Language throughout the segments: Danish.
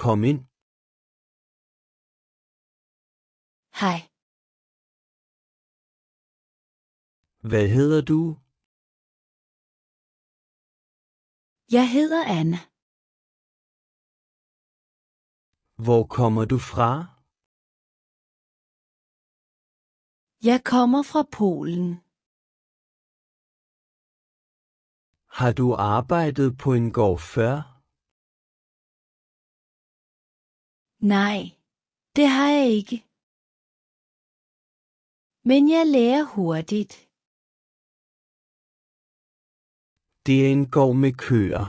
Kom ind. Hej. Hvad hedder du? Jeg hedder Anna. Hvor kommer du fra? Jeg kommer fra Polen. Har du arbejdet på en gård før? Nej, det har jeg ikke. Men jeg lærer hurtigt. Det er en gård med køer.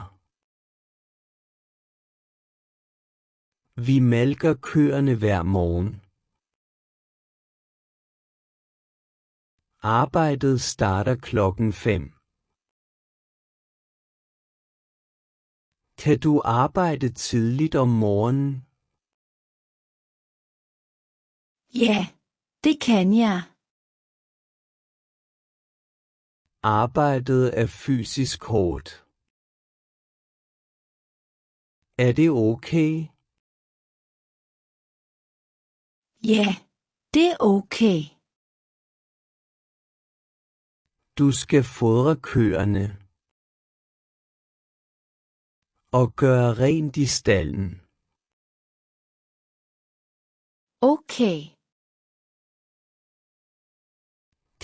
Vi malker køerne hver morgen. Arbejdet starter 5:00. Kan du arbejde tidligt om morgenen? Ja, det kan jeg. Arbejdet er fysisk hårdt. Er det okay? Ja, det er okay. Du skal fodre køerne og gøre rent i stalden. Okay.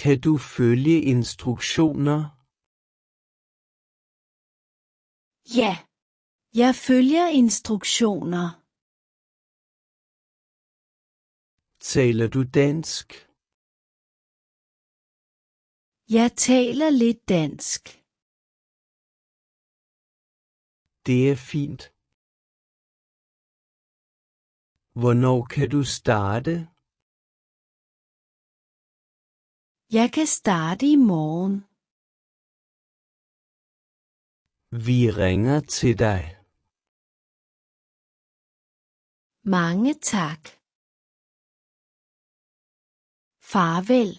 Kan du følge instruktioner? Ja, jeg følger instruktioner. Taler du dansk? Jeg taler lidt dansk. Det er fint. Hvornår kan du starte? Jeg kan starte i morgen. Vi ringer til dig. Mange tak. Farvel.